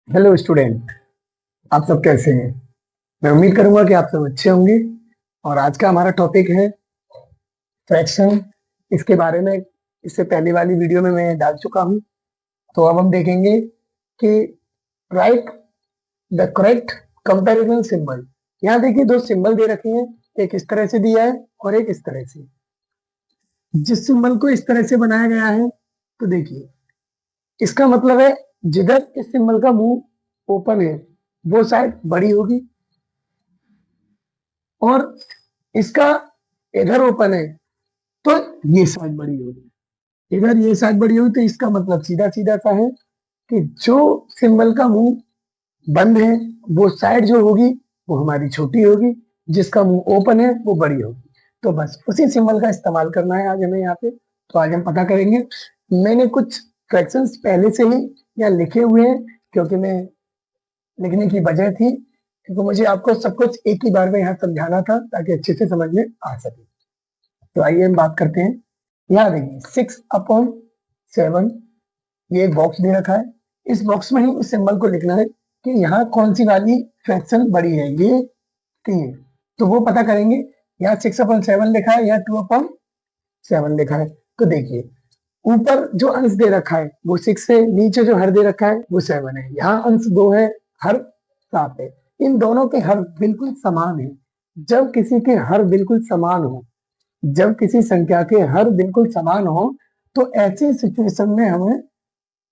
Hello student. आप सब कैसे हैं? मैं उम्मीद करूंगा कि आप सब अच्छे होंगे। और आज का हमारा टॉपिक है फ्रैक्शन। इसके बारे में इससे पहले वाली वीडियो में मैं डाल चुका हूं। तो अब हम देखेंगे कि right the correct comparison symbol. यहाँ देखिए दो सिंबल दे रखे हैं। एक इस तरह से दिया है और एक इस तरह से। जिस सिंबल को इस तरह से बनाया गया है, तो देखिए इसका मतलब है जिधर इस सिंबल का मुंह ओपन है वो साइड बड़ी होगी, और इसका इधर ओपन है तो ये साइड बड़ी होगी। इधर ये साइड बड़ी होगी तो इसका मतलब सीधा सीधा सा है कि जो सिंबल का मुंह बंद है वो साइड जो होगी वो हमारी छोटी होगी, जिसका मुंह ओपन है वो बड़ी होगी। तो बस उसी सिंबल का इस्तेमाल करना है आज हमें यहाँ पे। तो आज हम पता करेंगे। मैंने कुछ फ्रैक्शंस पहले से ही यहाँ लिखे हुए हैं, क्योंकि मैं लिखने की वजह थी क्योंकि मुझे आपको सब कुछ एक ही बार में यहाँ समझाना था ताकि अच्छे से समझ में आ सके। तो आइए हम बात करते हैं। यहाँ देखिए 6/7, ये एक बॉक्स दे रखा है। इस बॉक्स में ही उस सिंबल को लिखना है कि यहाँ कौन सी वाली फ्रैक्शन बड़ी है, ये कि ये। तो वो पता करेंगे। यहाँ 6/7 लिखा है, यहाँ 2/7 लिखा है। तो देखिए ऊपर जो अंश दे रखा है वो 6 है, नीचे जो हर दे रखा है वो 7 है। यहाँ अंश 2 है, हर 7 है। इन दोनों के हर बिल्कुल समान है। जब किसी के हर बिल्कुल समान हो, जब किसी संख्या के हर बिल्कुल समान हो, तो ऐसी सिचुएशन में हमें,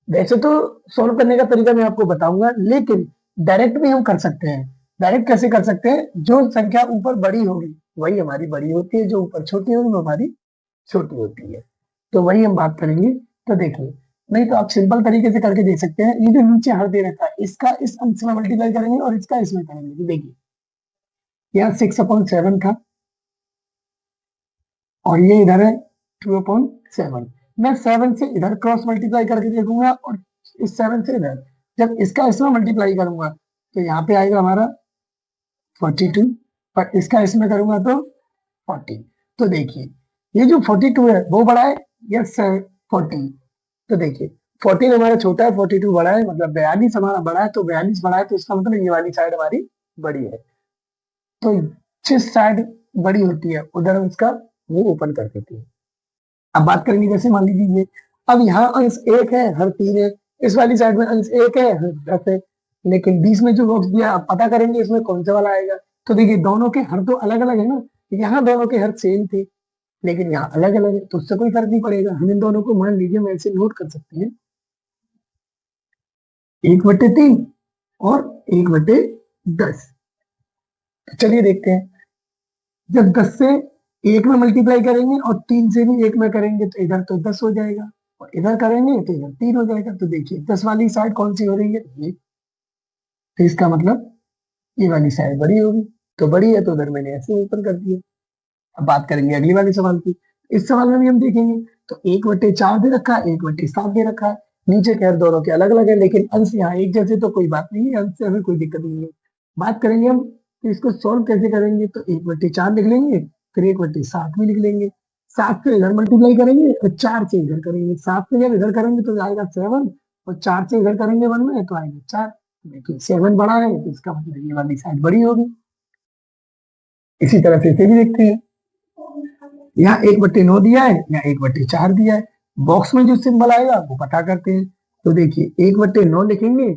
वैसे तो सॉल्व करने का तरीका मैं आपको बताऊंगा, लेकिन डायरेक्ट भी हम कर सकते हैं। डायरेक्ट कैसे कर सकते हैं? जो संख्या ऊपर बड़ी होगी वही हमारी बड़ी होती है, जो ऊपर छोटी होगी वो हमारी छोटी होती है। तो वही हम बात करेंगे। तो देखिए, नहीं तो आप सिंपल तरीके से करके देख सकते हैं। ये जो नीचे हर दे रखा है इसका इस अंश में मल्टीप्लाई करेंगे और इसका इसमें करेंगे। तो देखिए यहाँ 6/7 था और ये इधर है 2/7। मैं 7 से इधर क्रॉस मल्टीप्लाई करके देखूंगा और इस 7 से इधर। जब इसका इसमें मल्टीप्लाई करूंगा तो यहाँ पे आएगा हमारा 42, और इसका इसमें करूंगा तो 40। तो देखिए ये जो 42 है वो बड़ा है या 40? तो देखिए 14 हमारा छोटा है, 42 बड़ा है, मतलब 42 हमारा बड़ा है। तो 42 बड़ा है तो इसका मतलब ये वाली साइड हमारी बड़ी है। तो जिस साइड बड़ी होती है उधर हम उसका मुंह ओपन कर देते हैं। अब बात करेंगे, जैसे मान लीजिए अब यहाँ अंश 1 है, हर 3 है। इस वाली साइड में अंश 1 है, हर 10 है। लेकिन बीच में जो बॉक्स दिया, अब पता करेंगे इसमें कौन सा वाला आएगा। तो देखिए दोनों के हर तो अलग अलग है ना। यहाँ दोनों के हर सेम थे, लेकिन यहाँ अलग अलग है, तो उससे कोई फर्क नहीं पड़ेगा। हम इन दोनों को मान लीजिए हम ऐसे नोट कर सकते हैं, 1/3 और 1/10। चलिए देखते हैं। जब 10 से 1 में मल्टीप्लाई करेंगे और 3 से भी 1 में करेंगे तो इधर तो 10 हो जाएगा, और इधर करेंगे तो इधर 3 हो जाएगा। तो देखिए 10 वाली साइड कौन सी हो रही है, ये। तो इसका मतलब ये वाली साइड बड़ी होगी। तो बड़ी है तो उधर मैंने ऐसे ओपन कर दिया। अब बात करेंगे अगली वाले सवाल की। इस सवाल में भी हम देखेंगे। तो 1/4 दे रखा है, 1/7 दे रखा है। नीचे के हर दोनों के अलग अलग है, लेकिन अंश यहाँ एक जैसे, तो कोई बात नहीं है, अंश से हमें कोई दिक्कत नहीं है। बात करेंगे हम तो इसको सॉल्व कैसे करेंगे। तो 1/4 लिख लेंगे, फिर 1/7 भी लिख लेंगे। 7 से इधर मल्टीप्लाई करेंगे और 4 से इधर करेंगे। 7 से जब इधर करेंगे तो आएगा 7, और 4 से इधर करेंगे 1 में तो आएगा 4। देखिए 7 बड़ा है तो इसका मतलब ये वाली साइड बड़ी होगी। इसी तरह से इसे भी देखते हैं। यहाँ 1/9 दिया है, यहाँ 1/4 दिया है। बॉक्स में जो सिंबल आएगा वो पता करते हैं। तो देखिए 1/9 लिखेंगे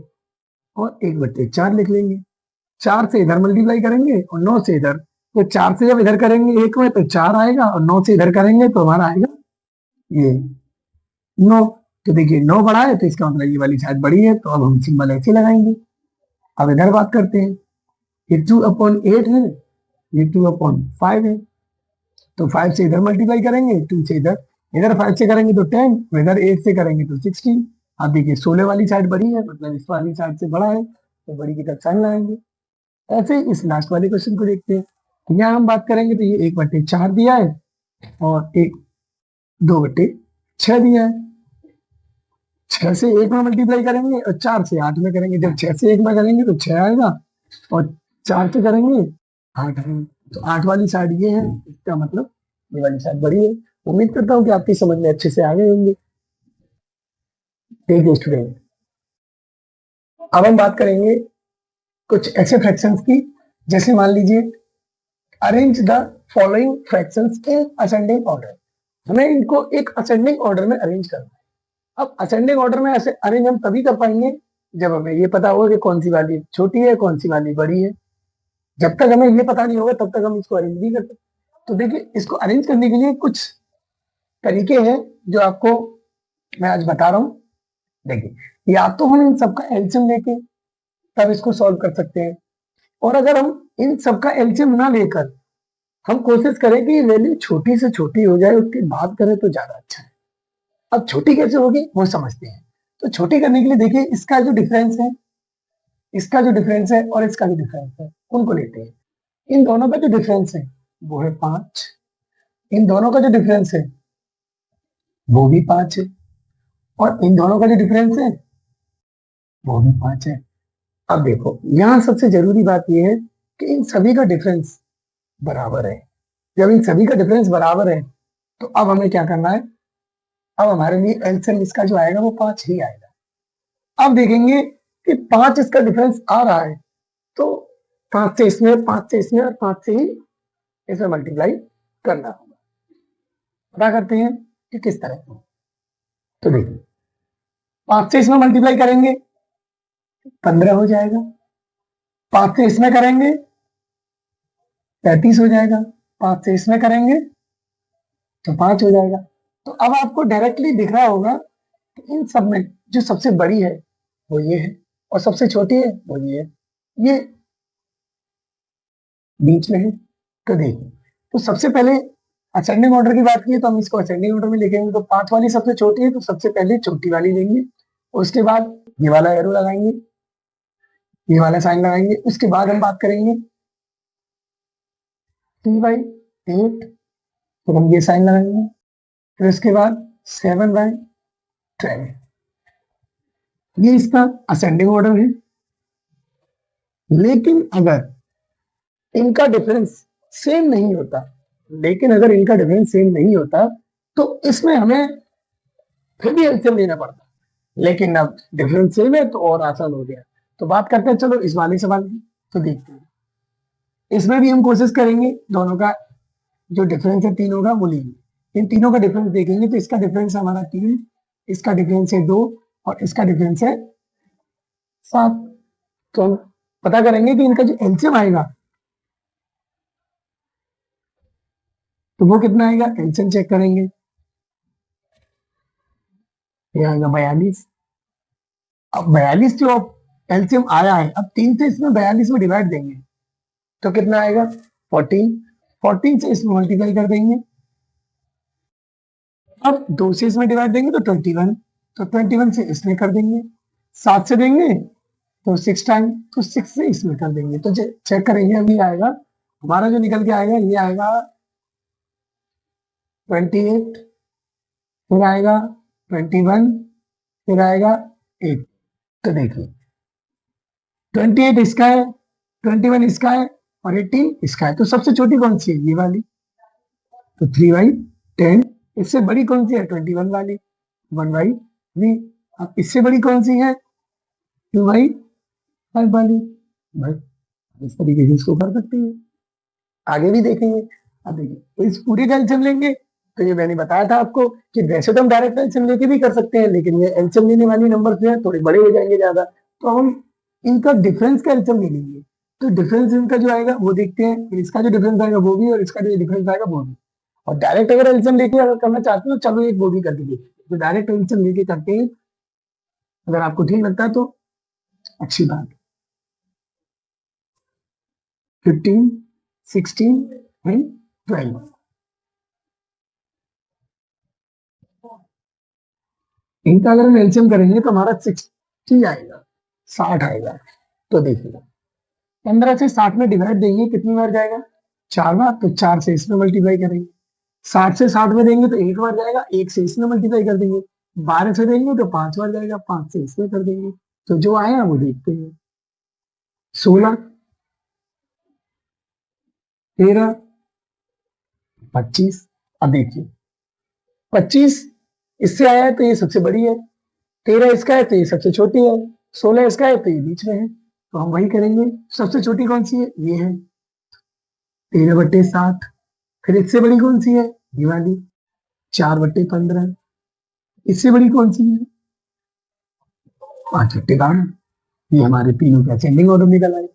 और 1/4 लिख लेंगे। 4 से इधर मल्टीप्लाई करेंगे और 9 से इधर। तो 4 से जब इधर करेंगे 1 में तो 4 आएगा, और 9 से इधर करेंगे तो हमारा आएगा ये 9। तो देखिए 9 बड़ा है तो इसका मतलब ये वाली साइड बड़ी है, तो अब हम सिंबल ऐसे लगाएंगे। अब इधर बात करते हैं। ये 2/8 है, ये 2/5 है। तो 5 से इधर मल्टीप्लाई करेंगे, 2 से इधर। इधर 5 से करेंगे तो 10, इधर 8 से करेंगे तो 16। अब देखिए 16 वाली साइड बड़ी है, मतलब इस वाली साइड से बड़ा है, तो बड़ी की तरफ साइन लगाएंगे। ऐसे ही इस लास्ट वाले क्वेश्चन को देखते हैं। तो यहाँ हम बात करेंगे तो ये 1/4 दिया है और एक 2/6 दिया है। 6 से 1 में मल्टीप्लाई करेंगे और 4 से 8 में करेंगे। जब 6 से 1 में करेंगे तो 6 आएगा, और 4 से करेंगे 8 आएगा। तो 8 वाली साइड ये है, इसका मतलब ये वाली साइड बड़ी है। उम्मीद करता हूँ कि आपकी समझ में अच्छे से आ गए होंगे। देखिए स्टूडेंट, अब हम बात करेंगे कुछ ऐसे फ्रैक्शंस की, जैसे मान लीजिए arrange the following fractions in ascending order. हमें इनको एक असेंडिंग ऑर्डर में अरेंज करना है। अब असेंडिंग ऑर्डर में ऐसे अरेंज हम तभी कर पाएंगे जब हमें ये पता होगा कि कौन सी वाली छोटी है, कौन सी वाली बड़ी है। जब तक हमें ये पता नहीं होगा तब तक हम इसको अरेंज नहीं कर सकते। तो देखिए, इसको अरेंज करने के लिए कुछ तरीके हैं जो आपको मैं आज बता रहा हूँ। देखिए, या तो हम इन सबका एलसीएम लेके तब इसको सॉल्व कर सकते हैं, और अगर हम इन सबका एलसीएम ना लेकर हम कोशिश करें कि वैल्यू छोटी से छोटी हो जाए, उसके बाद करें तो ज्यादा अच्छा है। अब छोटी कैसे होगी वो समझते हैं। तो छोटी करने के लिए देखिए, इसका जो डिफरेंस है, इसका जो डिफरेंस है और इसका जो डिफरेंस है, उनको लेते हैं। इन दोनों का जो डिफरेंस है वो है 5। इन दोनों का जो डिफरेंस है वो भी 5 है, और इन दोनों का जो डिफरेंस है वो भी 5 है। अब देखो, यहाँ सबसे जरूरी बात यह है कि इन सभी का डिफरेंस बराबर है। जब इन सभी का डिफरेंस बराबर है तो अब हमें क्या करना है, अब हमारे लिए एलसीएम इसका जो आएगा वो 5 ही आएगा। अब देखेंगे कि 5 इसका डिफरेंस आ रहा है, तो 5 से इसमें, 5 से इसमें और 5 से ही इसमें मल्टीप्लाई करना होगा। पता करते हैं कि किस तरह से। तो देखिए, 5 से इसमें मल्टीप्लाई करेंगे 15 हो जाएगा, 5 से इसमें करेंगे 35 हो जाएगा, 5 से इसमें करेंगे तो 5 हो जाएगा। तो अब आपको डायरेक्टली दिख रहा होगा कि इन सब में जो सबसे बड़ी है वो ये है, और सबसे छोटी है वो ये है, ये बीच में है। तो देखिए, तो सबसे पहले असेंडिंग ऑर्डर की बात की तो हम इसको असेंडिंग ऑर्डर में लिखेंगे। तो 5 वाली सबसे छोटी है तो सबसे पहले छोटी वाली लेंगे, उसके बाद ये वाला एरो लगाएंगे, ये वाला साइन लगाएंगे। उसके बाद हम बात करेंगे 3/8, फिर हम ये साइन लगाएंगे, फिर उसके बाद 7/12। ये इसका असेंडिंग ऑर्डर है। लेकिन अगर इनका डिफरेंस सेम नहीं होता, लेकिन अगर इनका डिफरेंस सेम नहीं होता तो इसमें हमें फिर भी एलसीएम लेना पड़ता। लेकिन अब डिफरेंस सेम है तो और आसान हो गया। तो बात करते हैं चलो इस वाले सवाल की। तो देखते हैं, इसमें भी हम कोशिश करेंगे दोनों का जो डिफरेंस है तीनों का वो लेंगे। इन तीनों का डिफरेंस देखेंगे तो इसका डिफरेंस हमारा 3, इसका डिफरेंस है 2 और इसका डिफरेंस है 7। तो हम पता करेंगे कि इनका जो एलसीएम आएगा तो वो कितना आएगा। एलसीएम चेक करेंगे, ये आएगा 42। अब 42 जो एलसीएम आया है, अब 3 से इसमें 42 में डिवाइड देंगे तो कितना आएगा 14। 14 से इसमें मल्टीप्लाई कर देंगे, अब 2 से इसमें डिवाइड देंगे तो 21। तो 21 से इसमें कर देंगे, 7 से देंगे तो 6 टाइम, तो 6 से इसमें कर देंगे। तो चेक करेंगे, अभी आएगा हमारा जो निकल के आएगा, ये आएगा 28, फिर आएगा 21, फिर आएगा 8। तो देखिए, 28 इसका है, 21 इसका है और 18 इसका है। तो सबसे छोटी कौन सी है, ये वाली। तो 3/10। इससे बड़ी कौन सी है, 21 वाली, 1/3। अब इससे बड़ी कौन सी है, 2/5 वाली। बस इस तरीके से इसको कर सकते हैं, आगे भी देखेंगे। अब देखिए, इस पूरे का एलसीएम लेंगे तो ये मैंने बताया था आपको कि वैसे तो हम डायरेक्ट एलसीएम लेके भी कर सकते हैं, लेकिन ये एलसीएम लेने वाली नंबर जो है थोड़े बड़े हो जाएंगे ज्यादा, तो हम इनका डिफरेंस का एलसीएम ले लेंगे। तो डिफरेंस इनका जो आएगा वो देखते हैं, फिर इसका जो डिफरेंस आएगा वो भी, और इसका जो डिफरेंस आएगा वो भी। और डायरेक्ट अगर एलसीएम लेके अगर करना चाहते हो तो चलो एक वो भी करके देखते हैं। तो डायरेक्ट एलसीएम लेके करते हैं, अगर आपको ठीक लगता है तो अच्छी बात। 15, 16 एंड 12। इनका अगर हम एलसीएम करेंगे तो हमारा 60 आएगा, 60 आएगा। तो देखिए, 15 से 60 में डिवाइड देंगे कितनी बार जाएगा, 4 बार। तो 4 से इसमें मल्टीप्लाई करेंगे, 60 से 60 में देंगे तो 1 बार जाएगा, 1 से इसमें मल्टीप्लाई कर देंगे। 12 से देंगे तो 5 बार जाएगा, 5 से इसमें कर देंगे। तो जो आया वो देखते हैं, 16, 13, 25। अब देखिए, 25 इससे आया है तो ये सबसे बड़ी है, 13 इसका है तो ये सबसे छोटी है, 16 इसका है तो ये बीच में है, तो हम वही करेंगे। सबसे छोटी कौन सी है, ये है 13/7। फिर इससे बड़ी कौन सी है, ये वाली 4/15। इससे बड़ी कौन सी है, 5/12। ये हमारे तीनों के असेंडिंग ऑर्डर निकल आए।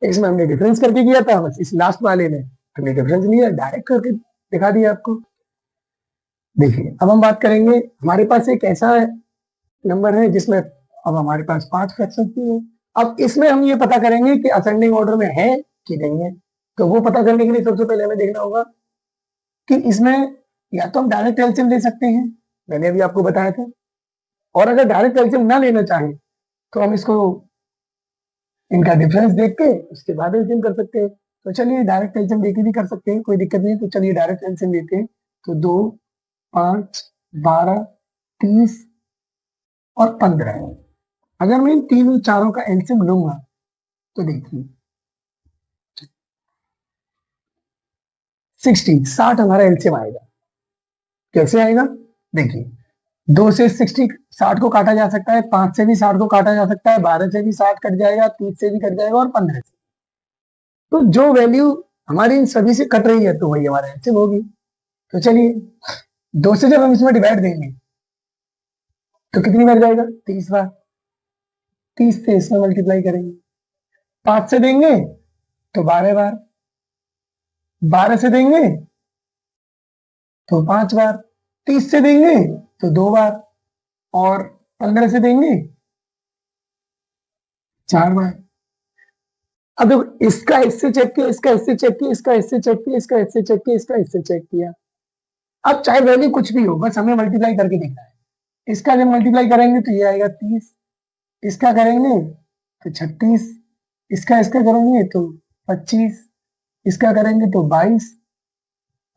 इसमें हमने डिफरेंस करके किया था, बस इस लास्ट वाले में हमने डिफरेंस लिया, डायरेक्ट करके दिखा दिया आपको। देखिए अब हम बात करेंगे, हमारे पास एक ऐसा नंबर है जिसमें अब हमारे पास 5 फ्रैक्शन की है। अब इसमें हम ये पता करेंगे कि असेंडिंग ऑर्डर में है कि नहीं है। तो वो पता करने के लिए सबसे पहले हमें देखना होगा कि इसमें या तो हम डायरेक्ट एलसीएम ले सकते हैं, मैंने अभी आपको बताया था, और अगर डायरेक्ट एलसीएम ना लेना चाहें तो हम इसको इनका डिफरेंस देख के उसके बाद एलसीएम कर सकते हैं। तो चलिए डायरेक्ट एलसीएम देके भी कर सकते हैं, कोई दिक्कत नहीं है। तो चलिए डायरेक्ट एलसीएम लेते हैं। तो 2, 5, 12, 30 और 15। अगर मैं इन तीनों चारों का एलसीएम लूंगा तो देखिए 60 हमारा एलसीएम आएगा। कैसे आएगा, देखिए 2 से 60 को काटा जा सकता है, 5 से भी 60 को काटा जा सकता है, 12 से भी 60 कट जाएगा, 30 से भी कट जाएगा और 15 से। तो जो वैल्यू हमारी इन सभी से कट रही है तो वही हमारा एलसीएम होगी। तो चलिए 2 से जब हम इसमें डिवाइड देंगे तो कितनी बार जाएगा, 30 बार। 30 से इसमें मल्टीप्लाई करेंगे, 5 से देंगे तो 12 बार, 12 से देंगे तो 5 बार, 30 से देंगे तो 2 बार, और 15 से देंगे 4 बार। अब देखो इसका इससे चेक किया, इसका इससे चेक किया, इसका इससे चेक किया, इसका इससे चेक किया, इसका इससे चेक किया। अब चाहे वैल्यू कुछ भी हो, बस हमें मल्टीप्लाई करके देखना है। इसका जब मल्टीप्लाई करेंगे तो ये आएगा 30, इसका करेंगे तो 36, इसका करेंगे तो 25, इसका करेंगे तो 22,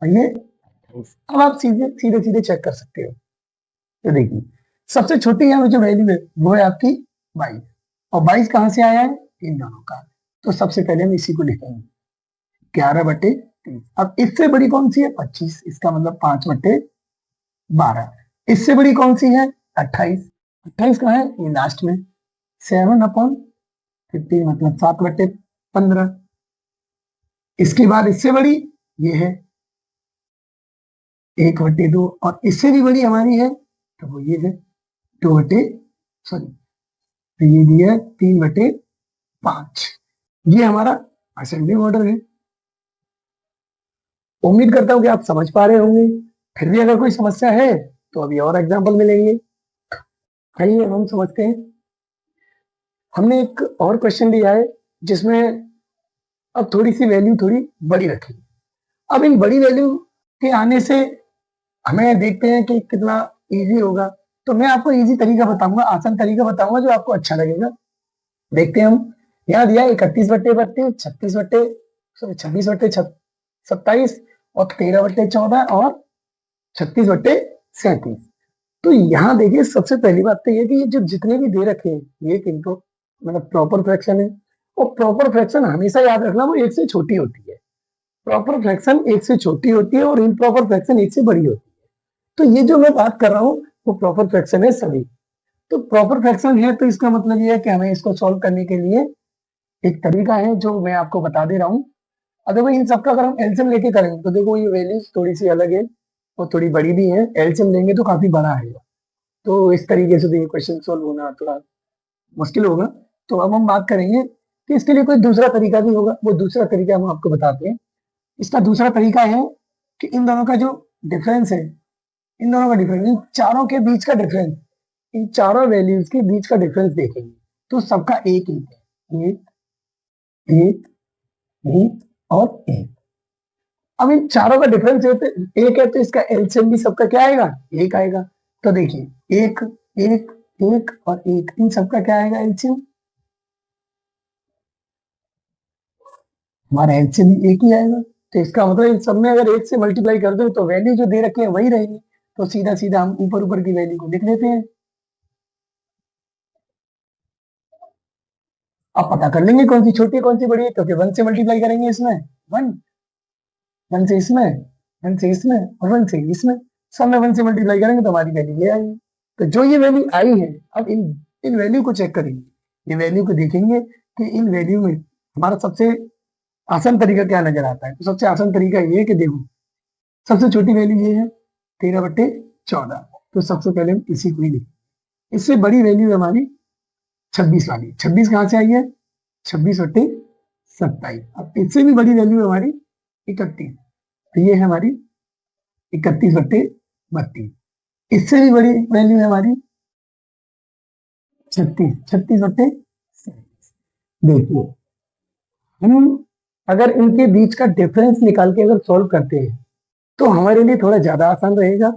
और ये 28। अब आप सीधे सीधे सीधे चेक कर सकते हो। तो देखिए सबसे छोटी यहाँ जो वैल्यू है वो है आपकी 22, और 22 कहाँ से आया है, इन दोनों का। तो सबसे पहले हम इसी को लिखेंगे 11/30। अब इससे बड़ी कौन सी है, 25, इसका मतलब 5/12। इससे बड़ी कौन सी है, 28। 28 कहाँ है, ये लास्ट में 7/15, मतलब 7/15। इसके बाद इससे बड़ी ये है 1/2, और इससे भी बड़ी हमारी है तो वो ये है 2/, तो ये दिया 3/5। ये हमारा असेंडिंग ऑर्डर है। उम्मीद करता हूं कि आप समझ पा रहे होंगे। फिर भी अगर कोई समस्या है तो अभी और एग्जांपल मिलेंगे। आइए हम समझते हैं। हमने एक और क्वेश्चन दिया है जिसमें अब थोड़ी सी वैल्यू थोड़ी बड़ी रखी। अब इन बड़ी वैल्यू के आने से हमें देखते हैं कि कितना इजी होगा। तो मैं आपको इजी तरीका बताऊंगा, आसान तरीका बताऊंगा जो आपको अच्छा लगेगा। देखते हैं हम। यहाँ दिया 31/32, 26/27 और 13/14 और 36/37। तो यहाँ देखिए सबसे पहली बात तो ये कि ये जो जितने भी दे रखे हैं ये इनको मतलब प्रॉपर फ्रैक्शन है, और प्रॉपर फ्रैक्शन हमेशा याद रखना वो 1 से छोटी होती है। प्रॉपर फ्रैक्शन 1 से छोटी होती है और इम्प्रॉपर फ्रैक्शन 1 से बड़ी होती है। तो ये जो मैं बात कर रहा हूँ वो प्रॉपर फ्रैक्शन है सभी। तो प्रॉपर फ्रैक्शन है तो इसका मतलब ये है कि हमें इसको सॉल्व करने के लिए एक तरीका है जो मैं आपको बता दे रहा हूँ। अब देखो इन सबका अगर हम एलसीएम लेके करेंगे तो देखो ये वैल्यूज थोड़ी सी अलग है और थोड़ी बड़ी भी है। एलसीएम लेंगे तो काफी बड़ा है, तो इस तरीके से देखिए क्वेश्चन सॉल्व होना थोड़ा मुश्किल होगा। तो अब हम बात करेंगे कि इसके लिए कोई दूसरा तरीका भी होगा, वो दूसरा तरीका हम आपको बताते हैं। इसका दूसरा तरीका है कि इन दोनों का जो डिफरेंस है, इन दोनों का डिफरेंस, इन चारों के बीच का डिफरेंस, इन चारों वैल्यूज के बीच का डिफरेंस देखेंगे तो सबका एक ही है, एक एक एक और एक। अब इन चारों का डिफरेंस एक है तो इसका एलसीएम भी सबका क्या आएगा, एक आएगा। तो देखिए एक एक एक और एक, इन सबका क्या आएगा एलसीएम, हमारा एलसीएम भी एक ही आएगा। तो इसका मतलब इन सब में अगर एक से मल्टीप्लाई कर दो तो वैल्यू जो दे रखे हैं वही रहेगी। तो सीधा सीधा हम ऊपर ऊपर की वैल्यू को लिख देते हैं। अब पता कर लेंगे कौन सी छोटी है कौन सी बड़ी है, क्योंकि 1 से मल्टीप्लाई करेंगे इसमें 1, 1 से इसमें, 1 से इसमें और 1 से इसमें, सब में 1 से मल्टीप्लाई करेंगे तो हमारी वैल्यू ये आएगी। तो जो ये वैल्यू आई है, अब इन इन वैल्यू को चेक करेंगे, ये वैल्यू को देखेंगे कि इन वैल्यू में हमारा सबसे आसान तरीका क्या नजर आता है। तो सबसे आसान तरीका ये है कि देखो सबसे छोटी वैल्यू ये है 13/14, तो सबसे पहले हम इसी को ही लिखें। इससे बड़ी वैल्यू है हमारी 26 वाली, 26 कहाँ से आई है, 26/27। अब इससे भी बड़ी वैल्यू है हमारी 31, तो ये है हमारी 31/32। इससे भी बड़ी वैल्यू है हमारी 36, 36/27। देखिए हम अगर इनके बीच का डिफरेंस निकाल के अगर सॉल्व करते हैं तो हमारे लिए थोड़ा ज्यादा आसान रहेगा।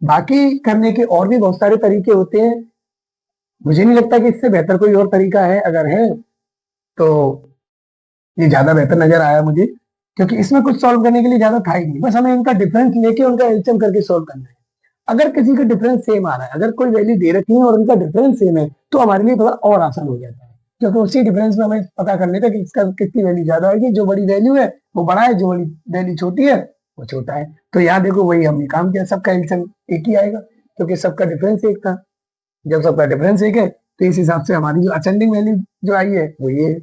बाकी करने के और भी बहुत सारे तरीके होते हैं, मुझे नहीं लगता कि इससे बेहतर कोई और तरीका है, अगर है तो ये ज्यादा बेहतर नजर आया मुझे, क्योंकि इसमें कुछ सॉल्व करने के लिए ज्यादा था ही नहीं, बस हमें इनका डिफरेंस लेके उनका एलसीएम करके सॉल्व करना है। अगर किसी का डिफरेंस सेम आ रहा है, अगर कोई वैल्यू दे रखी है और उनका डिफरेंस सेम है, तो हमारे लिए थोड़ा और आसान हो जाता है, क्योंकि उसी डिफरेंस में हमें पता कर लेते हैं कि इसका कितनी वैल्यू ज्यादा आएगी। जो बड़ी वैल्यू है वो बड़ा है, जो बड़ी वैल्यू छोटी है वो छोटा है। तो यहाँ देखो वही हमने काम किया, सबका एलसीएम एक ही आएगा, क्योंकि सबका डिफरेंस एक था। जब सबका डिफरेंस एक है तो इस हिसाब से हमारी जो असेंडिंग वैल्यू जो आई है वो ये है।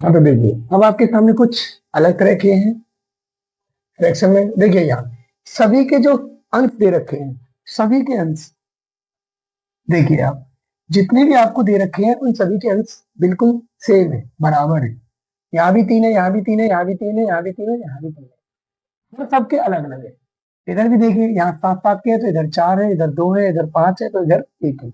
हाँ तो देखिए अब आपके सामने कुछ अलग तरह के हैं फ्रैक्शन में। देखिए यहाँ सभी के जो अंश दे रखे हैं, सभी के अंश देखिए आप, जितने भी आपको दे रखे हैं उन सभी के अंश बिल्कुल सेम है, बराबर है। यहाँ भी 3 है, यहाँ भी 3 है, यहाँ भी 3 है, यहाँ भी 3 है, यहाँ भी 3 है, और सबके अलग अलग है। इधर भी देखिए यहाँ 7 7 के है, तो इधर 4 है, इधर 2 है, इधर 5 है, तो इधर 1 है।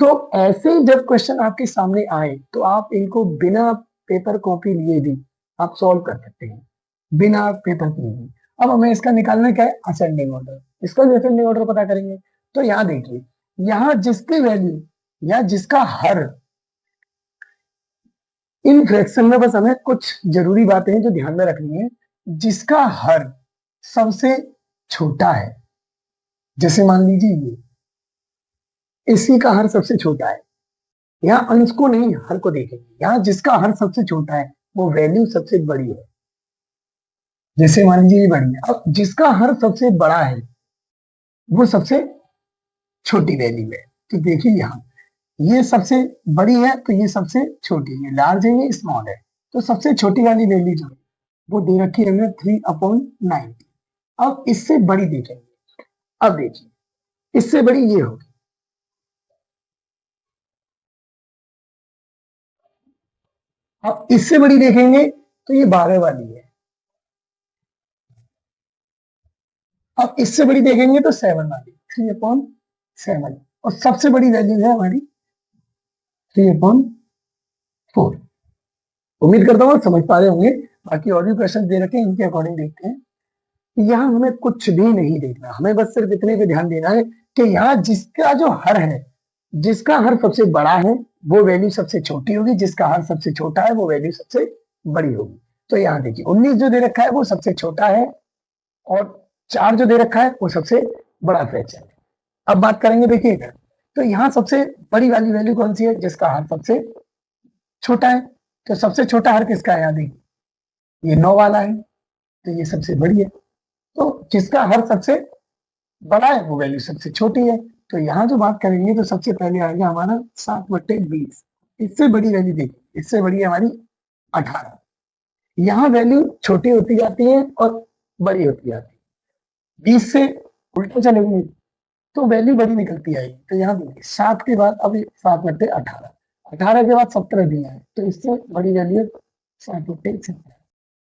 तो ऐसे जब क्वेश्चन आपके सामने आए तो आप इनको बिना पेपर कॉपी लिए भी आप सॉल्व कर सकते हैं, बिना पेपर लिए भी। अब हमें इसका निकालना क्या है, असेंडिंग ऑर्डर। इसका भी असेंडिंग ऑर्डर पता करेंगे। तो यहाँ देखिए, यहाँ जिसकी वैल्यू या जिसका हर, इन फ्रैक्शन में बस हमें कुछ जरूरी बातें हैं जो ध्यान में रखनी है। जिसका हर सबसे छोटा है, जैसे मान लीजिए ये, इसी का हर सबसे छोटा है। यहाँ अंश को नहीं हर को देखेंगे, यहाँ जिसका हर सबसे छोटा है वो वैल्यू सबसे बड़ी है। जैसे मान लीजिए ये बड़ी है, अब जिसका हर सबसे बड़ा है वो सबसे छोटी वैल्यू है। तो देखिए यहाँ ये सबसे बड़ी है तो ये सबसे छोटी है, लार्ज है ये स्मॉल है। तो सबसे छोटी वाली वैल्यू जो है वो दे रखी है हमें 3/90। अब इससे बड़ी देखेंगे, अब देखिए इससे बड़ी ये होगी, अब इससे बड़ी देखेंगे तो ये 12 वाली है। अब इससे बड़ी देखेंगे तो 7 वाली, 3/7। और सबसे बड़ी वैल्यू है हमारी 3/4। उम्मीद करता हूँ समझ पा रहे होंगे। बाकी और भी क्वेश्चन दे रखे हैं, इनके अकॉर्डिंग देखते हैं। यहाँ हमें कुछ भी नहीं देखना, हमें बस सिर्फ इतने पे ध्यान देना है कि यहाँ जिसका जो हर है, जिसका हर सबसे बड़ा है वो वैल्यू सबसे छोटी होगी, जिसका हर सबसे छोटा है वो वैल्यू सबसे बड़ी होगी। तो यहाँ देखिए 19 जो दे रखा है वो सबसे छोटा है, और 4 जो दे रखा है वो सबसे बड़ा फ्रैक्शन है। अब बात करेंगे देखिएगा, तो यहाँ सबसे बड़ी वाली वैल्यू कौन सी है, जिसका हर सबसे छोटा है। तो सबसे छोटा हर किसका है, यहाँ देखिए ये 9 वाला है, तो ये सबसे बड़ी है। तो जिसका हर सबसे बड़ा है वो वैल्यू सबसे छोटी है। तो यहाँ जो बात करेंगे तो सबसे पहले आएगा हमारा 7/20। इससे बड़ी वैल्यू देखिए, इससे बड़ी है हमारी 18। यहाँ वैल्यू छोटी होती जाती है और बड़ी होती जाती है, 20 से उल्टा चलेंगे तो वैल्यू बड़ी निकलती आएगी। तो यहाँ देखिए 7 के बाद अब 7/18, 18 के बाद 17 दिया है, तो इससे बड़ी वैल्यू है 7/17।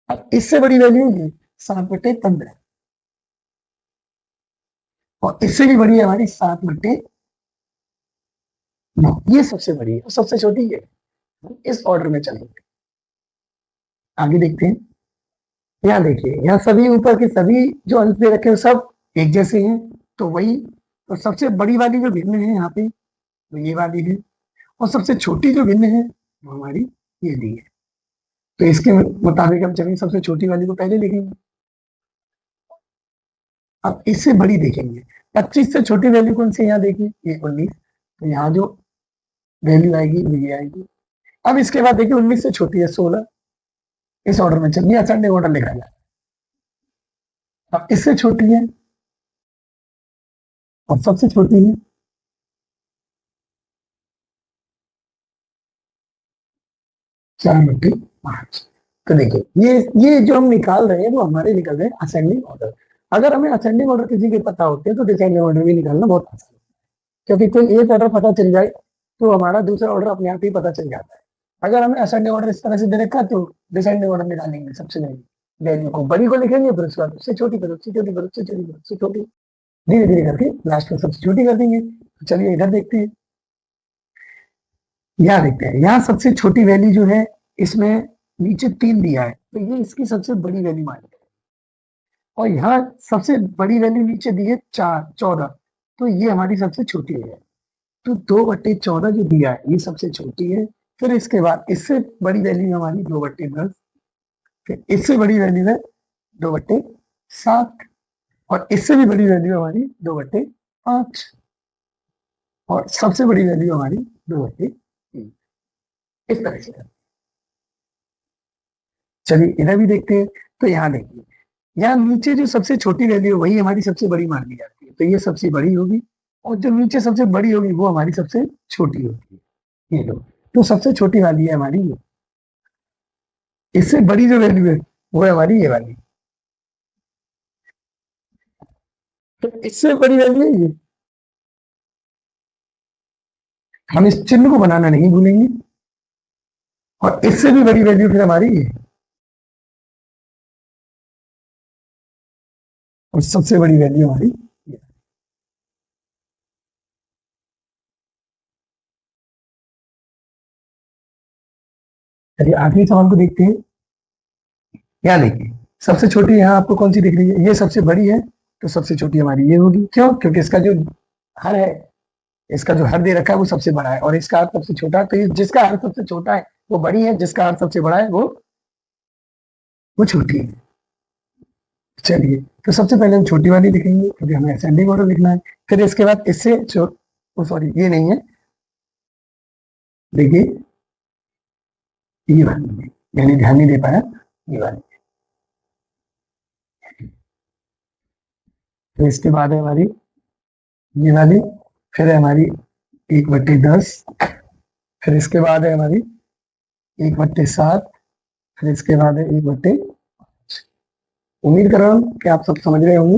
अब इससे बड़ी वैल्यू है 7/15, और इससे भी बड़ी है हमारी 7/9। ये सबसे बड़ी है और सबसे छोटी है। इस ऑर्डर में चलेंगे, आगे देखते हैं। यहाँ देखिए, यहाँ सभी ऊपर के सभी जो अंक दे रखे हैं सब एक जैसे हैं, तो वही। तो सबसे बड़ी वाली जो भिन्न है यहाँ पे वो ये वाली है, और सबसे छोटी जो भिन्न है वो हमारी ये दी है। तो इसके मुताबिक हम चलेंगे, सबसे छोटी वाली को पहले लिखेंगे। अब इससे बड़ी देखेंगे, 25 से छोटी वैल्यू कौन सी है, यहाँ देखिए ये 19। तो यहाँ जो वैल्यू आएगी वो ये आएगी। अब इसके बाद देखिए 19 से छोटी है 16। इस ऑर्डर में चलिए, असेंडिंग ऑर्डर लिखा जाए। अब इससे छोटी है और सबसे छोटी है 4/5। तो देखिए ये जो हम निकाल रहे हैं वो हमारे निकल रहे हैं असेंडिंग ऑर्डर। अगर हमें असेंडिंग ऑर्डर किसी के पता होते हैं तो डिसेंडिंग ऑर्डर भी निकालना बहुत आसान है, क्योंकि कोई एक ऑर्डर पता चल जाए तो हमारा दूसरा ऑर्डर अपने आप ही पता चल जाता है। अगर हमें असेंडिंग ऑर्डर इस तरह से दे रखा तो डिसेंडिंग ऑर्डर निकालेंगे, सबसे पहले वैल्यू को बड़ी को लिखेंगे, फिर उसके बाद उससे छोटी, फिर उससे छोटी, फिर उससे छोटी, फिर उससे छोटी, धीरे धीरे करके लास्ट में सबसे छोटी कर देंगे। तो चलिए इधर देखते हैं, यहाँ देखते हैं। यहाँ सबसे छोटी वैल्यू जो है इसमें नीचे 3 दिया है, तो ये इसकी सबसे बड़ी वैल्यू मान ली। और यहाँ सबसे बड़ी वैल्यू नीचे दी है 14, तो ये हमारी सबसे छोटी है। तो 2/14 जो दिया है ये सबसे छोटी है। फिर इसके बाद इससे बड़ी वैल्यू हमारी 2/10, फिर इससे बड़ी वैल्यू है 2/7, और इससे भी बड़ी वैल्यू हमारी 2/5, और सबसे बड़ी वैल्यू हमारी 2/3। इस तरह से। चलिए इधर भी देखते हैं। तो यहाँ देखिए, यहाँ नीचे जो सबसे छोटी वैल्यू है वही हमारी सबसे बड़ी मान ली जाती है, तो ये सबसे बड़ी होगी, और जो नीचे सबसे बड़ी होगी वो हमारी सबसे छोटी होगी। ये लो, तो सबसे छोटी वाली है हमारी ये। इससे बड़ी जो वैल्यू है वो है हमारी ये वाली। तो इससे बड़ी वैल्यू है ये। हम इस चिन्ह को बनाना नहीं भूलेंगे। और इससे भी बड़ी वैल्यू फिर हमारी ये, और सबसे बड़ी वैल्यू हमारी ये। चलिए आखिरी सवाल को देखते हैं। यहाँ देखिए, सबसे छोटी यहाँ आपको कौन सी दिख रही है? ये सबसे बड़ी है, तो सबसे छोटी हमारी ये होगी। क्यों? क्योंकि इसका जो हर है, इसका जो हर दे रखा है वो सबसे बड़ा है, और इसका हर सबसे छोटा है, तो ये जिसका हर सबसे छोटा है वो बड़ी है, जिसका हर सबसे बड़ा है वो छोटी है। चलिए, तो सबसे पहले हम छोटी वाली लिखेंगे क्योंकि हमें असेंडिंग ऑर्डर लिखना है। फिर इसके बाद इससे सॉरी ये नहीं है, देखिए ये वाली, यानी ध्यान नहीं दे पाया, ये वाली। तो इसके बाद है हमारी ये वाली, फिर है हमारी 1/10, फिर इसके बाद है हमारी 1/7, फिर इसके बाद है 1/। उम्मीद कर रहा हूँ कि आप सब समझ रहे होंगे।